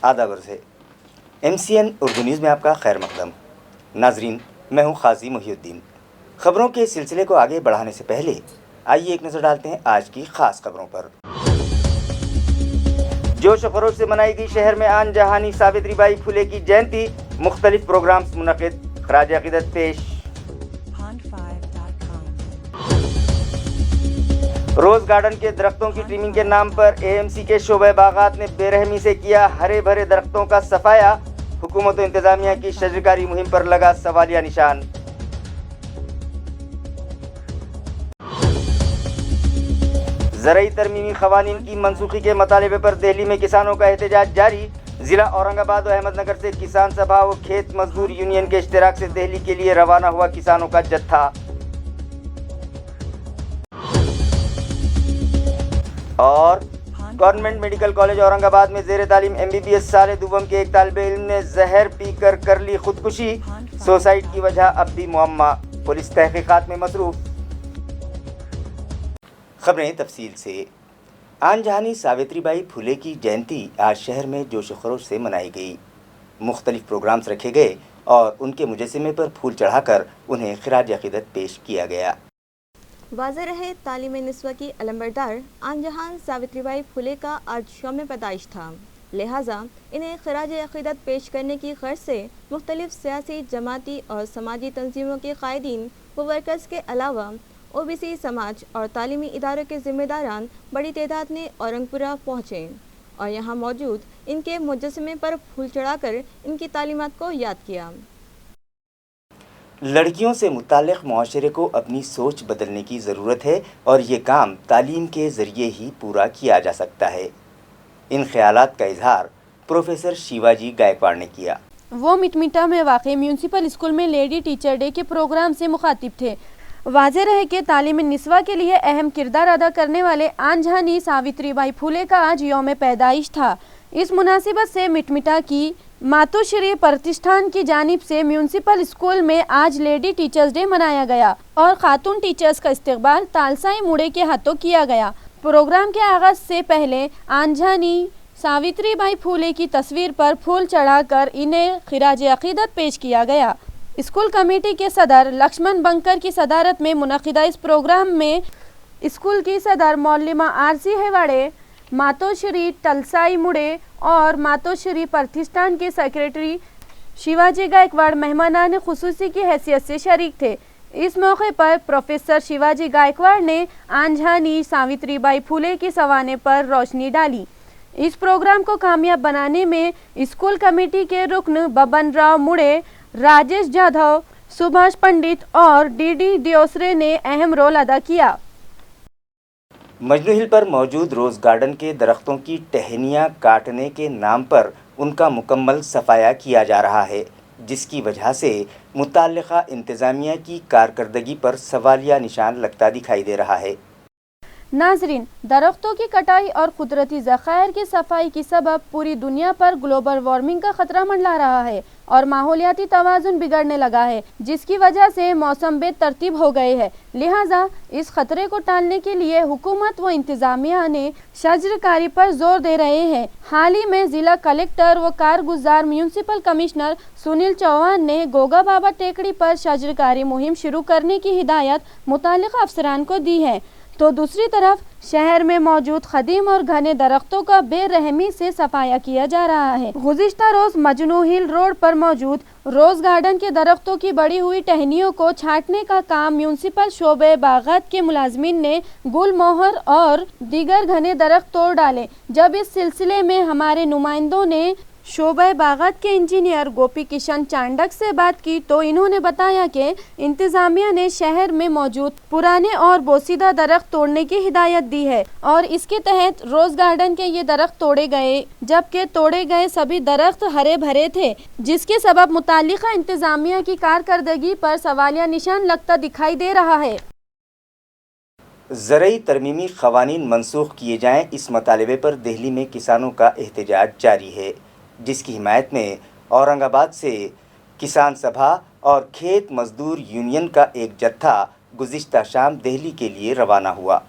आदाब अर्ज़ है। MCN उर्दू न्यूज़ में आपका खैर मकदम। नाजरीन, मैं हूँ क़ाज़ी मोहिउद्दीन। ख़बरों के सिलसिले को आगे बढ़ाने से पहले आइए एक नज़र डालते हैं आज की ख़ास खबरों पर। जोश व खरोश से मनाई गई शहर में आन जहानी सावित्रीबाई फुले की जयंती, मुख्तलिफ प्रोग्राम्स मुनक़िद, ख़राज अक़ीदत पेश। रोज़ गार्डन के दरख्तों की ट्रिमिंग के नाम पर AMC के शोबे बागात ने बेरहमी से किया हरे भरे दरख्तों का सफाया। हुकूमत व इंतज़ामिया की शजरकारी मुहिम पर लगा सवालिया निशान। ज़रई तरमीमी क़वानीन की मनसूखी के मुतालबे पर दिल्ली में किसानों का एहतजाज जारी। ज़िला औरंगाबाद व अहमदनगर से किसान सभा व खेत मजदूर यूनियन के इश्तराक से दिल्ली के लिए रवाना हुआ किसानों का जत्था। और गवर्नमेंट मेडिकल कॉलेज औरंगाबाद में ज़ेर तालीम MBBS साल दुवम के एक तालिब इल्म ने जहर पीकर कर ली खुदकुशी। सुसाइड की वजह अब भी मुअम्मा, पुलिस तहकीकात में मसरूफ़। खबरें तफसील से। आन जहानी सावित्रीबाई फुले की जयंती आज शहर में जोश व खरोश से मनाई गई। मुख्तलिफ प्रोग्राम्स रखे गए और उनके मुजस्समे पर फूल चढ़ाकर उन्हें ख़िराज अक़ीदत पेश किया गया। वाज़ेह रहे तालीम निस्वा की अलंबरदार आन जहान सावित्रीबाई फुले का आज यौम पैदाइश था, लिहाजा इन्हें ख़िराज अक़ीदत पेश करने की गर्ज से मुख्तलिफ सियासी, जमाती और समाजी तंजीमों के कायदीन व वर्कर्स के अलावा OBC समाज और तालीमी इदारों के ज़िम्मेदारान बड़ी तादाद में औरंगपुरा पहुँचे और यहाँ मौजूद इनके मुजस्समे पर फूल चढ़ाकर इनकी तालीमात को याद किया। लड़कियों से मुताल्लिक़ मुआशरे को अपनी सोच बदलने की ज़रूरत है और ये काम तालीम के ज़रिए ही पूरा किया जा सकता है। इन ख़यालात का इजहार प्रोफेसर शिवाजी गायकवाड़ ने किया। वो मिटमिटा में वाक़े म्यूनसिपल स्कूल में लेडी टीचर डे के प्रोग्राम से मुखातिब थे। वाज़ेह रहे कि तालीम निस्वा के लिए अहम किरदार अदा करने वाले आन जहानी सावित्रीबाई फुले का आज यौम पैदाइश था। इस मुनासिबत से मिटमिटा की मातोश्री प्रतिष्ठान की जानिब से म्यूनसिपल स्कूल में आज लेडी टीचर्स डे मनाया गया और खातून टीचर्स का इस्तकबाल तालसाई मुड़े के हाथों किया गया। प्रोग्राम के आगाज़ से पहले आन जहानी सावित्रीबाई फुले की तस्वीर पर फूल चढ़ाकर इन्हें ख़िराज अक़ीदत पेश किया गया। स्कूल कमेटी के सदर लक्ष्मण बंकर की सदारत में मुनक़िदा इस प्रोग्राम में स्कूल की सदर मौलमा RC हेवाड़े, मातोश्री टलसाई मुड़े और मातोश्री प्रतिष्ठान के सेक्रेटरी शिवाजी गायकवाड़ मेहमानान खुसूसी की हैसियत से शरीक थे। इस मौके पर प्रोफेसर शिवाजी गायकवाड़ ने आन जहानी सावित्रीबाई फुले की सवाने पर रोशनी डाली। इस प्रोग्राम को कामयाब बनाने में स्कूल कमेटी के रुकन बबन राव मुड़े, राजेश जाधव, सुभाष पंडित और DD दियोसरे ने अहम रोल अदा किया। मजनू हिल पर मौजूद रोज़ गार्डन के दरख्तों की टहनियाँ काटने के नाम पर उनका मुकम्मल सफाया किया जा रहा है, जिसकी वजह से मुताल्लिक़ा इंतज़ामिया की कारकर्दगी पर सवालिया निशान लगता दिखाई दे रहा है। नाजरीन, दरख्तों की कटाई और कुदरती ज़खायर की सफाई की सबब पूरी दुनिया पर ग्लोबल वार्मिंग का खतरा मंडरा रहा है और माहौलियाती तवाज़ुन बिगड़ने लगा है, जिसकी वजह से मौसम बेतरतीब हो गए हैं। लिहाजा इस खतरे को टालने के लिए हुकूमत व इंतज़ामिया ने शजरकारी पर जोर दे रहे हैं। हाल ही में ज़िला कलेक्टर व कारगुजार म्यूनसिपल कमिश्नर सुनील चौहान ने गोगा बाबा टेकड़ी पर शजरकारी मुहिम शुरू करने की हिदायत मुताल्लिक़ अफसरान को दी है, तो दूसरी तरफ शहर में मौजूद खदीम और घने दरख्तों का बेरहमी से सफाया किया जा रहा है। गुज़िश्ता रोज़ मजनू हिल रोड पर मौजूद रोज़ गार्डन के दरख्तों की बड़ी हुई टहनियों को छांटने का काम म्यूनसिपल शोबे बागात के मुलाजमीन ने गुल मोहर और दीगर घने दरख्त तोड़ डाले। जब इस सिलसिले में हमारे नुमाइंदों ने शोबे बागात के इंजीनियर गोपी किशन चांडक से बात की तो इन्होंने बताया कि इंतज़ामिया ने शहर में मौजूद पुराने और बोसीदा दरख्त तोड़ने की हिदायत दी है और इसके तहत रोज़ गार्डन के ये दरख्त तोड़े गए, जबकि तोड़े गए सभी दरख्त हरे भरे थे, जिसके सबब मुताल्लिक़ा इंतज़ामिया की कारकर्दगी पर सवालिया निशान लगता दिखाई दे रहा है। ज़रई तरमीमी क़वानीन मनसूख किए जाएँ, इस मुतालबे पर दिल्ली में किसानों का एहतजाज जारी है, जिसकी हिमायत में औरंगाबाद से किसान सभा और खेत मजदूर यूनियन का एक जत्था गुज़िश्ता शाम दिल्ली के लिए रवाना हुआ।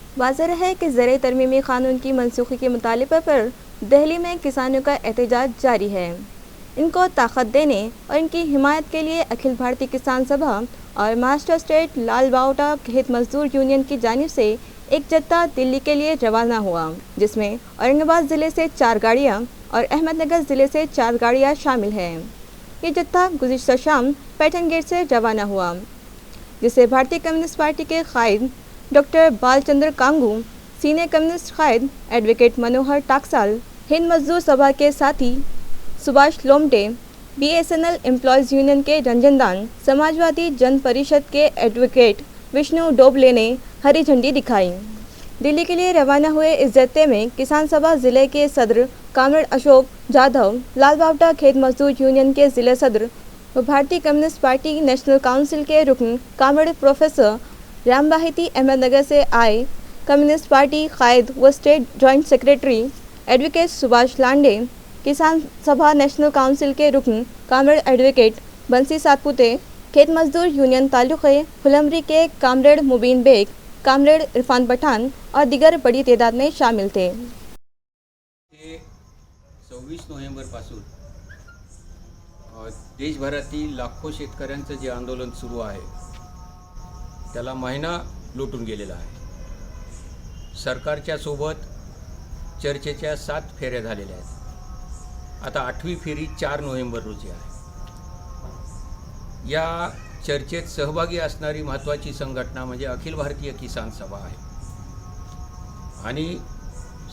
वाज़ेह है कि ज़रई तरमीमी क़ानून की मनसूखी के मुतालबे पर दिल्ली में किसानों का एहतजाज जारी है। इनको ताकत देने और इनकी हिमायत के लिए अखिल भारतीय किसान सभा और महाराष्ट्र स्टेट लाल बावटा खेत मजदूर यूनियन की जानिब से एक जत्था दिल्ली के लिए रवाना हुआ, जिसमें औरंगाबाद ज़िले से 4 गाड़ियाँ और अहमदनगर ज़िले से 4 गाड़ियाँ शामिल हैं। ये जत्था गुज़िश्ता शाम पैटर्न गेट से रवाना हुआ, जिसे भारतीय कम्युनिस्ट पार्टी के कायद doctor Balchandra Kango, senior communist कायद एडवोकेट मनोहर टाकसाल, हिंद मजदूर सभा के साथी Subhash Lomte, BSNL employees union के रंजन दान, समाजवादी जन परिषद के एडवोकेट विष्णु डोबले ने हरी झंडी दिखाई। दिल्ली के लिए रवाना हुए इस जत्थे में किसान सभा ज़िले के सदर कामरेड अशोक जाधव, लाल बावटा खेत मजदूर यूनियन के ज़िले सदर व भारतीय कम्युनिस्ट पार्टी नेशनल काउंसिल के रुकन कामरेड प्रोफेसर राम बाहिती अहमदनगर से आए, कम्युनिस्ट पार्टी कायद व state joint secretary advocate Subhash Lande, Kisan Sabha national council के रुकन कामरेड एडवोकेट बंसी सातपुते, खेत मजदूर यूनियन तालुक़े फुलमरी के कामरेड मुबीन बेग, कामरेड इरफान पठान और दिगर बड़ी तादाद में शामिल थे। 26 नोव्हेंबरपासून देशभरातील लाखो शेतकऱ्यांचं जे आंदोलन सुरू आहे त्याला महिना लोटून गेलेला आहे। सरकारच्या सोबत चर्चेच्या 7 फेऱ्या झालेल्या आहेत। आता 8वी फेरी 4 नोव्हेंबर रोजी आहे। या चर्चेत सहभागी असणारी महत्त्वाची संघटना म्हणजे अखिल भारतीय किसान सभा आहे आणि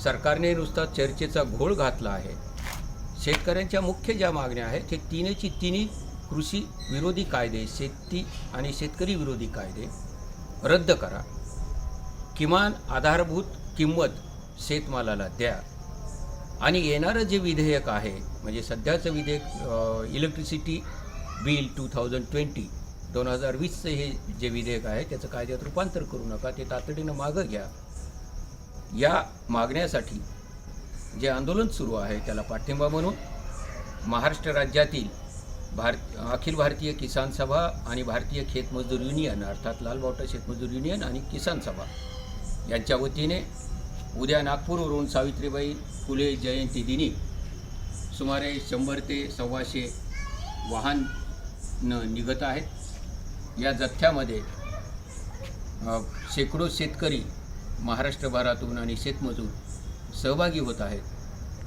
सरकारने नुसता चर्चेचा घोळ घातला आहे। शेतकऱ्यांच्या मुख्य ज्या मागण्या आहेत ते तिन्ही कृषी विरोधी कायदे, शेती आणि शेतकरी विरोधी कायदे रद्द करा, किमान आधारभूत किंमत शेतमालाला द्या आणि येणारं जे विधेयक आहे म्हणजे सध्याचं विधेयक इलेक्ट्रिसिटी बिल 2020 हे जे विधेयक आहे त्याचं कायद्यात रूपांतर करू नका, ते तातडीनं मागं घ्या। या मागण्यासाठी जे आंदोलन सुरू आहे त्याला पाठिंबा म्हणून महाराष्ट्र राज्यातील अखिल भारतीय किसान सभा आणि भारतीय खेत मजदूर युनियन अर्थात लाल बावटा शेतमजूर युनियन आणि किसान सभा यांच्या वतीने उद्या नागपूरवरून सावित्रीबाई फुले जयंती दिनी सुमारे 100 ते 125 वाहन निघत आहेत। या जथ्यामध्ये शेकडो शेतकरी महाराष्ट्रभरातून आणि शेतमजूर सहभागी होत आहेत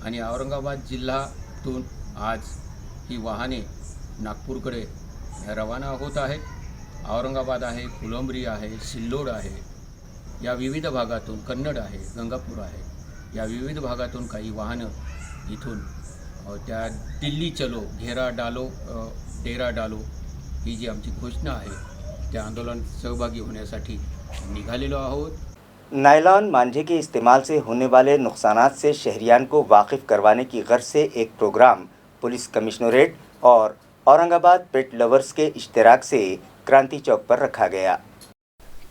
आणि औरंगाबाद जिल्ह्यातून आज ही वाहने नागपूरकडे रवाना होत आहेत। औरंगाबाद आहे, फुलंब्री आहे, सिल्लोड आहे, या विविध भागातून कन्नड आहे, गंगापूर आहे, या विविध भागातून काही वाहनं इथून त्या दिल्ली चलो घेरा डालो डेरा डालो ही जी आमची घोषणा आहे त्या आंदोलन सहभागी होण्यासाठी निघालेलो आहोत। नायलॉन मांझे के इस्तेमाल से होने वाले नुकसानात से शहरियान को वाकिफ़ करवाने की गर्ज से एक प्रोग्राम पुलिस कमिश्नरेट और औरंगाबाद पेट लवर्स के इश्तराक से क्रांति चौक पर रखा गया।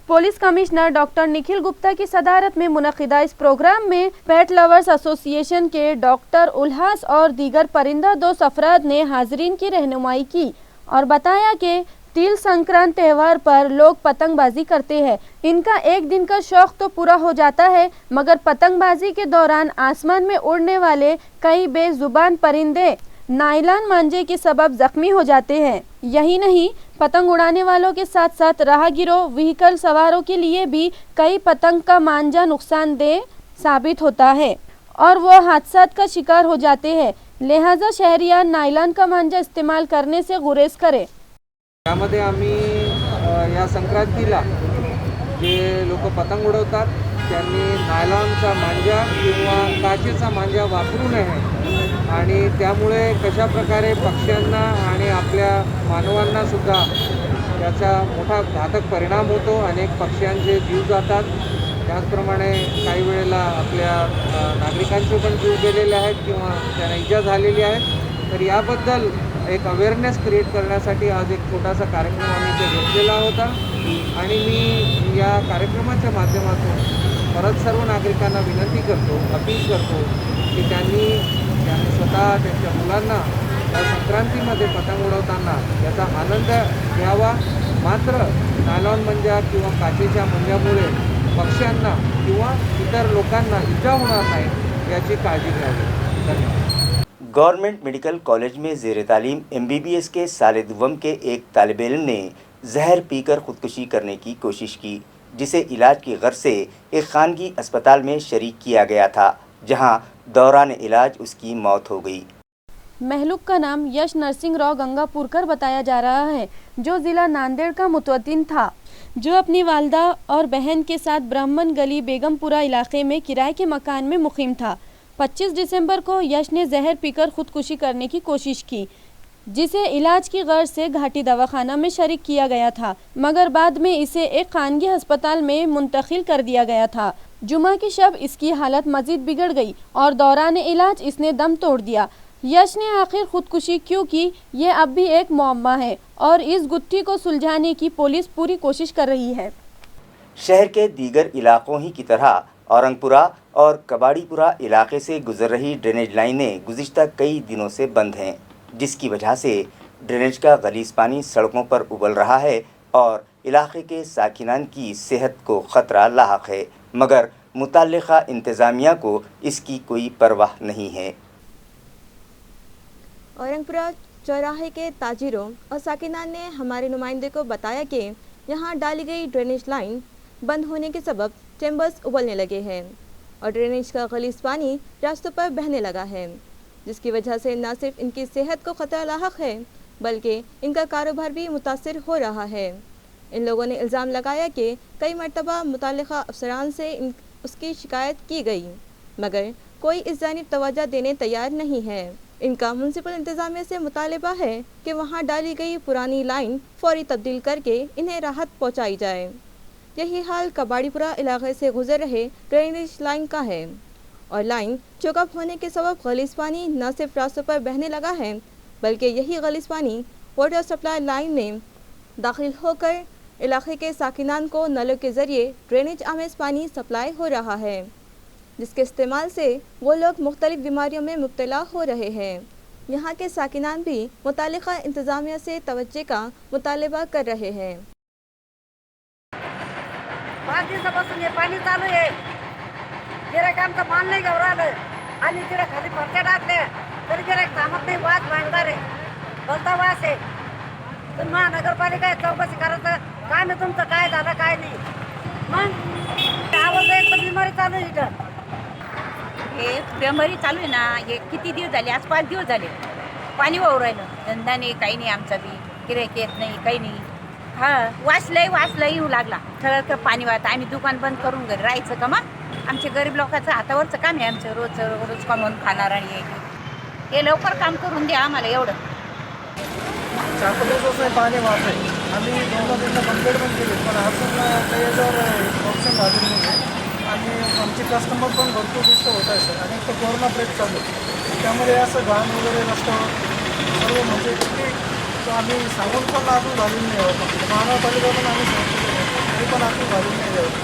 Police commissioner doctor Nikhil Gupta की सदारत में मुनक़िदा इस प्रोग्राम में पेट लवर्स एसोसिएशन के डॉक्टर उल्हास और दीगर परिंदा दोस्त अफराद ने हाज़रीन की रहनुमाई की और बताया कि तिल संक्रांत त्यौहार पर लोग पतंगबाजी करते हैं। इनका एक दिन का शौक़ तो पूरा हो जाता है, मगर पतंगबाजी के दौरान आसमान में उड़ने वाले कई बेजुबान परिंदे नायलॉन मांझे के सबब जख्मी हो जाते हैं। यही नहीं, पतंग उड़ाने वालों के साथ साथ राहगीरों, व्हीकल सवारों के लिए भी कई पतंग का मांझा नुकसानदेह साबित होता है और वो हादसात का शिकार हो जाते हैं। लिहाजा शहरियान नायलॉन का मांझा इस्तेमाल करने से गुरेज करें। त्यामध्ये आम्ही या संक्रांतीला जे लोक पतंग उडवतात त्यांनी नायलॉनचा मांजा किंवा काचेचा मांजा वापरू नये आणि त्यामुळे कशा प्रकारे पक्ष्यांना आणि आपल्या मानवांना सुद्धा याचा मोठा घातक परिणाम होतो। अनेक पक्ष्यांचे जीव जातात, त्याचप्रमाणे काही वेळेला आपल्या नागरिकांचे पण जीव गेलेले आहेत किंवा त्यांना इजा झालेली आहे। तर याबद्दल एक अवेअरनेस क्रिएट करण्यासाठी आज एक छोटासा कार्यक्रम आम्ही इथे घेतलेला होता आणि मी या कार्यक्रमाच्या माध्यमातून परत सर्व नागरिकांना विनंती करतो, अपील करतो की त्यांनी स्वतः त्यांच्या मुलांना या संक्रांतीमध्ये पतंग उडवताना याचा आनंद घ्यावा। मात्र नायलॉन मंजा किंवा काचेच्या मंजामुळे पक्ष्यांना किंवा इतर लोकांना इजा होणार नाही याची काळजी घ्यावी. धन्यवाद. गवर्नमेंट मेडिकल कॉलेज में ज़ेर तालीम MBBS के साल दुवम के एक तालिब इल्म ने जहर पीकर ख़ुदकुशी करने की कोशिश की, जिसे इलाज की गर्ज से एक खानगी अस्पताल में शरीक किया गया था, जहां दौरान इलाज उसकी मौत हो गई. महलूक का नाम यश नरसिंह राव गंगापुरकर बताया जा रहा है, जो ज़िला नांदेड़ का मुतवत्तिन था, जो अपनी वालदा और बहन के साथ ब्राह्मण गली बेगमपुरा इलाके में किराए के मकान में मुकीम था. 25 दिसंबर को यश ने जहर पीकर खुदकुशी करने की कोशिश की, जिसे इलाज की गर्ज से घाटी दवाखाना में शरीक किया गया था, मगर बाद में इसे एक खानगी अस्पताल में मुंतकिल कर दिया गया था. जुमा की शब इसकी हालत मज़ीद बिगड़ गई और दौरान इलाज इसने दम तोड़ दिया. यश ने आखिर खुदकुशी क्यों की, ये अब भी एक मुअम्मा है और इस गुत्थी को सुलझाने की पुलिस पूरी कोशिश कर रही है. शहर के दीगर इलाकों ही की तरह औरंगपुरा और कबाड़ीपुरा इलाके से गुजर रही ड्रेनेज लाइनें गुज़िश्ता कई दिनों से बंद हैं, जिसकी वजह से ड्रेनेज का गलीज़ पानी सड़कों पर उबल रहा है और इलाके के साकिनान की सेहत को ख़तरा लाहक है, मगर मुतल्लिक़ा इंतज़ामिया को इसकी कोई परवाह नहीं है. औरंगपुरा चौराहे के ताजिरों और साकिनान ने हमारे नुमाइंदे को बताया कि यहाँ डाली गई ड्रेनेज लाइन बंद होने के सबब चैम्बर्स उबलने लगे हैं और ड्रेनेज का गलीज़ पानी रास्तों पर बहने लगा है, जिसकी वजह से न सिर्फ इनकी सेहत को ख़तरा लाहक है बल्कि इनका कारोबार भी मुतासिर हो रहा है. इन लोगों ने इल्ज़ाम लगाया कि कई मरतबा मुतल्लिक़ा अफसरान से उसकी शिकायत की गई, मगर कोई इस जानिब तवज्जो देने तैयार नहीं है. इनका म्युनिसिपल इंतज़ामिया से मुतालबा है कि वहाँ डाली गई पुरानी लाइन फौरी तब्दील करके इन्हें राहत पहुँचाई जाए. यही हाल कबाड़ीपुरा इलाके से गुजर रहे ड्रेनेज लाइन का है और लाइन चौकअप होने के सबब गलीज़ पानी न सिर्फ रास्तों पर बहने लगा है बल्कि यही गलीज़ पानी वाटर सप्लाई लाइन में दाखिल होकर इलाके के साकिनान को नलों के ज़रिए ड्रेनेज आमेज पानी सप्लाई हो रहा है, जिसके इस्तेमाल से वो लोग मुख्तलिफ बीमारियों में मुब्तला हो रहे हैं. यहाँ के साकिनान भी मुतालिका इंतज़ामिया से तवज्जो का मुतालबा कर रहे हैं. 5 दिवसापासून हे पाणी चालू आहे. गिऱ्हाईक आमचं माल नाही घेऊन राहिलं आणि तिकडे खाली फरच्या टाकल्या तरी गिऱ्हाईक थांबत नाही. वाद भांडणार आहे, बोलता वास आहे. तुम्ही महानगरपालिका चौकशी करायचं काम आहे तुमचं, काय झालं काय नाही. मग आवाज एक पण बिमारी चालू आहे इथं. हे बेमारी चालू आहे ना. हे किती दिवस झाले, आज 5 दिवस झाले पाणी वाहू राहिलं. धंदा नाही, काही नाही, आमचा बी गिऱ्हाईक येत नाही, काही नाही. हा वाचलंय येऊ लागला सगळं पाणी वाहत. आम्ही दुकान बंद करून घरी राहायचं का मग. आमच्या गरीब लोकांचं हातावरचं काम आहे, आमचं रोज कमवून खाणार. आणि हे लवकर काम करून द्या आम्हाला एवढं. 4 दिवसापासून पाणी वाहत आहे. आम्ही 2 कंप्लेंट पण केली, पण अजून काही याच्यावर ऑप्शन झालेलं नाही आहे. आणि आमचे कस्टमर पण भरपूर डिस्टर्ब होत आहे सर. आणि एक तर कोरोना ब्रेक चालू आहे, त्यामध्ये असं घाण वगैरे रस्त्यावर सर्व म्हणजे किती आम्ही सांगून पण अजून झालेली नाही आहोत. महानगरपालिका पण आम्ही सांगतो तरी पण अजून झालेली नाही आहोत.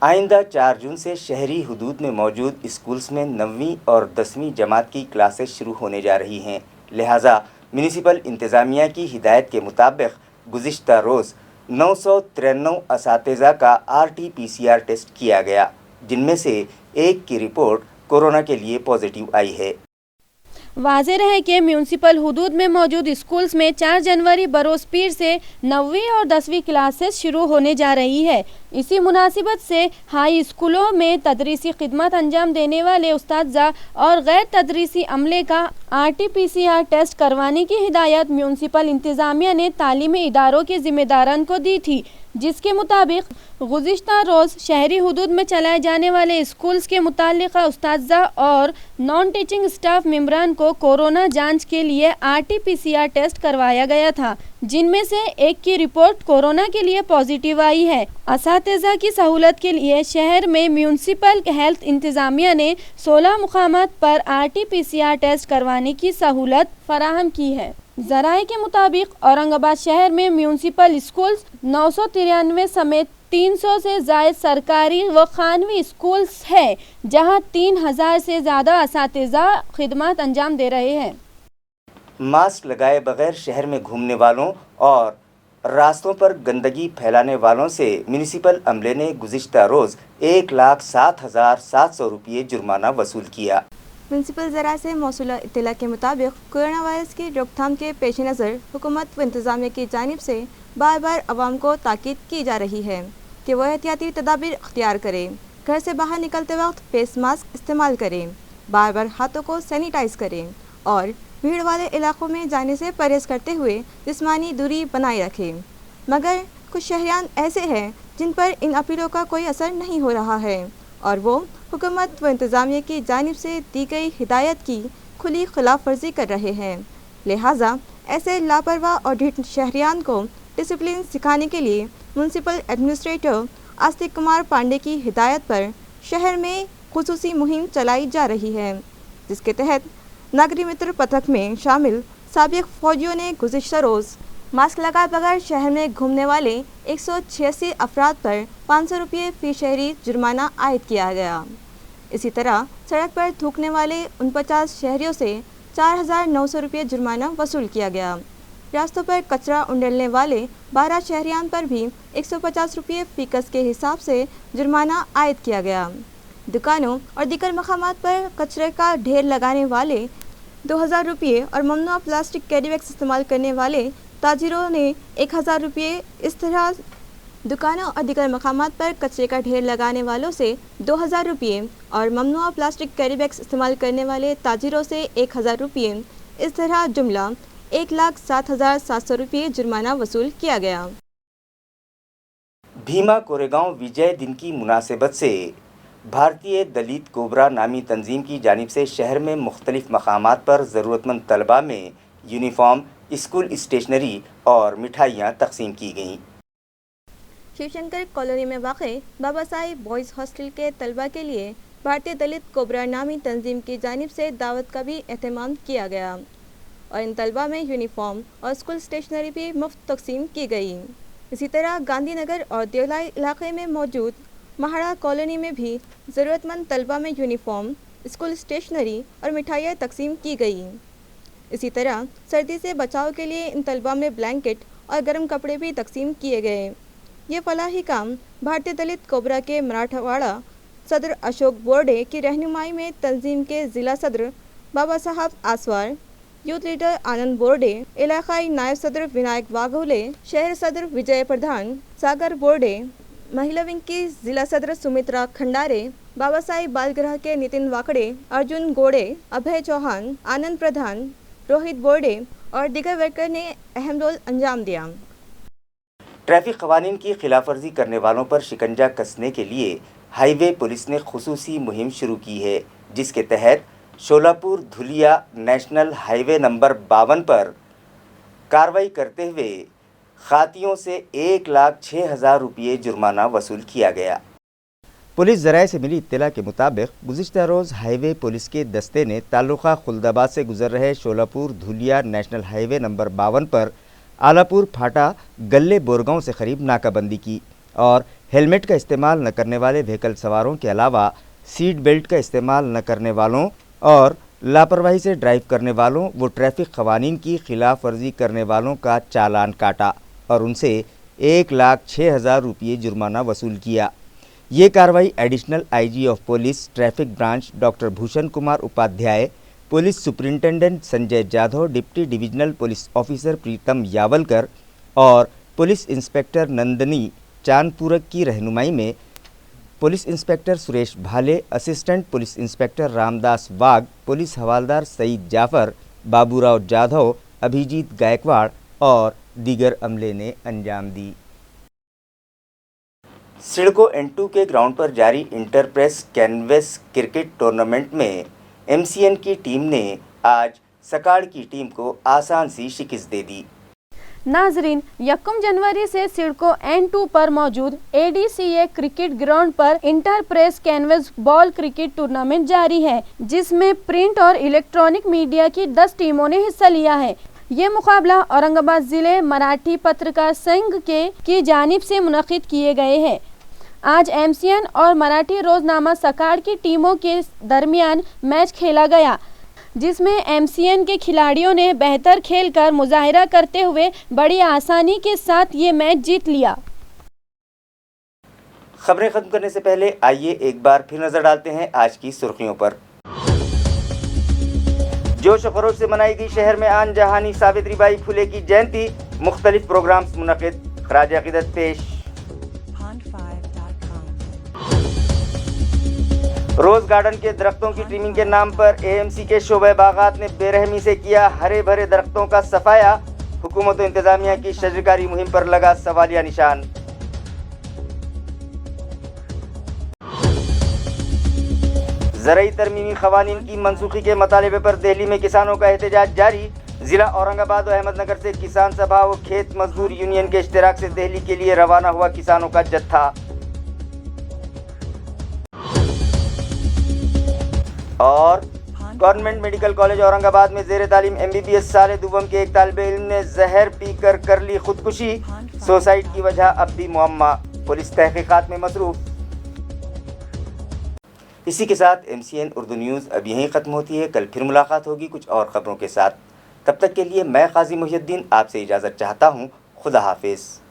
आइंदा 4 जून से शहरी हुदूद में मौजूद स्कूल्स में 9वीं और 10वीं जमात की क्लासेस शुरू होने जा रही हैं. लिहाजा म्यूनिसिपल इंतज़ामिया की हिदायत के मुताबिक गुज़िश्ता रोज़ 993 असातिज़ा का RT-PCR टेस्ट किया गया, जिनमें से एक की रिपोर्ट कोरोना के लिए पॉजिटिव आई है. वाज़ेह है कि म्यूनसिपल हुदूद में मौजूद स्कूल्स में 4 जनवरी बरोज़ पीर से 9वीं और 10वीं क्लासेस शुरू होने जा रही है. इसी मुनासिबत से हाई स्कूलों में तदरीसी खिदमत अंजाम देने वाले उस्ताज़ा और गैर तदरीसी अमले का RT-PCR टेस्ट करवाने की हिदायत म्यूनसिपल इंतज़ामिया ने तालीमी इदारों के ज़िम्मेदारान को दी थी, जिसके मुताबिक गुज़िश्ता रोज़ शहरी हुदूद में चलाए जाने वाले स्कूल्स के मुताल्लिक़ा उस्ताज़ा और नॉन टीचिंग स्टाफ मेंबरान को कोरोना जांच के लिए RT-PCR टेस्ट करवाया गया था, जिनमें से एक की रिपोर्ट कोरोना के लिए पॉजिटिव आई है. असातिज़ा की सहूलत के लिए शहर में म्यूनसिपल हेल्थ इंतज़ामिया ने 16 मुकामात पर RT-PCR टेस्ट करवाने की सहूलत फराहम की है. ज़राए के मुताबिक औरंगाबाद शहर में म्यूनसिपल स्कूल्स 993 समेत 300 سے زائد سرکاری و خانوی اسکولز ہیں جہاں 3000 سے زیادہ اساتذہ خدمات انجام دے رہے ہیں۔ ماسک لگائے بغیر شہر میں گھومنے والوں اور راستوں پر گندگی پھیلانے والوں سے میونسپل عملے نے گزشتہ روز 1,07,700 روپے جرمانہ وصول کیا۔ میونسپل ذرائع سے موصولہ اطلاع کے مطابق کورونا وائرس کی روک تھام کے پیش نظر حکومت و انتظامیہ کی جانب سے بار بار عوام کو تاکید کی جا رہی ہے کہ وہ احتیاطی تدابیر اختیار کریں، گھر سے باہر نکلتے وقت فیس ماسک استعمال کریں، بار بار ہاتھوں کو سینیٹائز کریں اور بھیڑ والے علاقوں میں جانے سے پرہیز کرتے ہوئے جسمانی دوری بنائے رکھیں۔ مگر کچھ شہریان ایسے ہیں جن پر ان اپیلوں کا کوئی اثر نہیں ہو رہا ہے اور وہ حکومت و انتظامیہ کی جانب سے دی گئی ہدایت کی کھلی خلاف ورزی کر رہے ہیں، لہٰذا ایسے لاپرواہ اور ڈھیٹ شہریان کو ڈسپلن سکھانے کے لیے میونسپل ایڈمنسٹریٹر آستک کمار پانڈے کی ہدایت پر شہر میں خصوصی مہم چلائی جا رہی ہے، جس کے تحت ناگری متر پتھک میں شامل سابق فوجیوں نے گزشتہ روز ماسک لگائے بغیر شہر میں گھومنے والے 186 افراد پر 500 روپے فی شہری جرمانہ عائد کیا گیا۔ اسی طرح سڑک پر تھوکنے والے 49 شہریوں سے 4,900 روپے جرمانہ وصول کیا گیا۔ راستوں پر کچرا انڈیلنے والے 12 شہریان پر بھی 150 روپے فی کس کے حساب سے جرمانہ عائد کیا گیا۔ دکانوں اور دیگر مقامات پر کچرے کا ڈھیر لگانے والے 2,000 روپے اور ممنوع پلاسٹک کیری بیگز استعمال کرنے والے تاجروں نے 1,000 روپے، اس طرح دکانوں اور دیگر مقامات پر کچرے کا ڈھیر لگانے والوں سے 2,000 روپے اور ممنوع پلاسٹک کیری بیگز استعمال کرنے والے تاجروں سے 1,000 روپے، اس طرح جملہ 1,07,700 روپے جرمانہ وصول کیا گیا۔ بھیما کوریگاؤں وجے دن کی مناسبت سے بھارتیہ دلت کوبرا نامی تنظیم کی جانب سے شہر میں مختلف مقامات پر ضرورت مند طلباء میں یونیفارم، اسکول اسٹیشنری اور مٹھائیاں تقسیم کی گئیں۔ شیو شنکر کالونی میں واقع بابا صاحب بوائز ہاسٹل کے طلباء کے لیے بھارتیہ دلت کوبرا نامی تنظیم کی جانب سے دعوت کا بھی اہتمام کیا گیا اور ان طلباء میں یونیفارم اور اسکول اسٹیشنری بھی مفت تقسیم کی گئی۔ اسی طرح گاندھی نگر اور دیولائی علاقے میں موجود مہاڑا کالونی میں بھی ضرورت مند طلباء میں یونیفارم، اسکول اسٹیشنری اور مٹھائیاں تقسیم کی گئی۔ اسی طرح سردی سے بچاؤ کے لیے ان طلباء میں بلینکٹ اور گرم کپڑے بھی تقسیم کیے گئے۔ یہ فلاحی کام بھارتیہ دلت کوبرا کے مراٹھواڑہ صدر اشوک بورڈے کی رہنمائی میں تنظیم کے ضلع صدر بابا صاحب آسوار، یوتھ لیڈر آنند بورڈے، علاقائی نائب صدر ونائک واگھولے، شہر صدر وجے پردھان، ساگر بورڈے، مہیلا ونگ کی ضلع صدر سمترا کھنڈارے، بابا صاحب بال گرہ کے نتن واکڑے، ارجن گوڑے، ابھے چوہان، آنند پردھان، روہت بورڈے اور دیگر ورکر نے اہم رول انجام دیا۔ ٹریفک قوانین کی خلاف ورزی کرنے والوں پر شکنجہ کسنے کے لیے ہائی وے پولیس نے خصوصی مہم شروع کی ہے، جس کے تحت Solapur Dhulia national highway number 52 پر کارروائی کرتے ہوئے خاتیوں سے 1,06,000 روپے جرمانہ وصول کیا گیا۔ پولیس ذرائع سے ملی اطلاع کے مطابق گزشتہ روز ہائی وے پولیس کے دستے نے تعلقہ خلدآباد سے گزر رہے Solapur Dhulia national highway number 52 پر آلاپور پھاٹا گلے بورگاؤں سے قریب ناکہ بندی کی اور ہیلمٹ کا استعمال نہ کرنے والے وہیکل سواروں کے علاوہ سیٹ بیلٹ کا استعمال نہ کرنے والوں اور لاپرواہی سے ڈرائیو کرنے والوں و ٹریفک قوانین کی خلاف ورزی کرنے والوں کا چالان کاٹا اور ان سے 1,06,000 روپے جرمانہ وصول کیا۔ یہ کارروائی additional I G of police traffic branch doctor Bhushan Kumar Upadhyay, police superintendent Sanjay Jadhav, deputy divisional police officer Pritam Yawalkar اور پولیس انسپکٹر نندنی چاند پورک کی رہنمائی میں police inspector Suresh Bhale, assistant police inspector Ram Das Wagh, police حوالدار سعید جعفر، بابو راؤ جادھو، ابھیجیت گائیکواڑ اور دیگر عملے نے انجام دی۔ سڑکو N2 کے گراؤنڈ پر جاری inter press canvas cricket tournament میں MCN کی ٹیم نے آج سکاڑ کی ٹیم کو آسان سی شکست دے دی۔ ناظرین، 1 جنوری سے سڑکو N2 پر موجود ADCA کرکٹ گراؤنڈ پر inter press canvas ball cricket tournament جاری ہے، جس میں پرنٹ اور الیکٹرانک میڈیا کی 10 ٹیموں نے حصہ لیا ہے۔ یہ مقابلہ اورنگ آباد ضلع مراٹھی پترکار سنگھ کی جانب سے منعقد کیے گئے ہیں۔ آج MCN اور مراٹھی روزنامہ سکاڑ کی ٹیموں کے درمیان میچ کھیلا گیا، جس میں MCN کے کھلاڑیوں نے بہتر کھیل کر مظاہرہ کرتے ہوئے بڑی آسانی کے ساتھ یہ میچ جیت لیا۔ خبریں ختم کرنے سے پہلے آئیے ایک بار پھر نظر ڈالتے ہیں آج کی سرخیوں پر۔ جوش و خروش سے منائی گئی شہر میں آن جہانی ساوتری بائی پھولے کی جینتی، مختلف پروگرامز منعقد، خراج عقیدت پیش۔ روز گارڈن کے درختوں کی ٹریمنگ کے نام پر AMC کے شعبہ باغات نے بے رحمی سے کیا ہرے بھرے درختوں کا صفایا، حکومت و انتظامیہ کی شجرکاری مہم پر لگا سوالیہ نشان۔ زرعی ترمیمی قوانین کی منسوخی کے مطالبے پر دہلی میں کسانوں کا احتجاج جاری، ضلع اورنگ آباد و احمد نگر سے کسان سبھا و کھیت مزدور یونین کے اشتراک سے دہلی کے لیے روانہ ہوا کسانوں کا جتھا۔ اور گورنمنٹ میڈیکل کالج اورنگ آباد میں زیر تعلیم MBBS سال دوم کے ایک طالب علم نے زہر پی کر لی خودکشی، سوسائڈ کی وجہ اب بھی معمہ، پولیس تحقیقات میں مصروف۔ اسی کے ساتھ MCN اردو نیوز اب یہیں ختم ہوتی ہے۔ کل پھر ملاقات ہوگی کچھ اور خبروں کے ساتھ، تب تک کے لیے میں قاضی محی الدین آپ سے اجازت چاہتا ہوں۔ خدا حافظ۔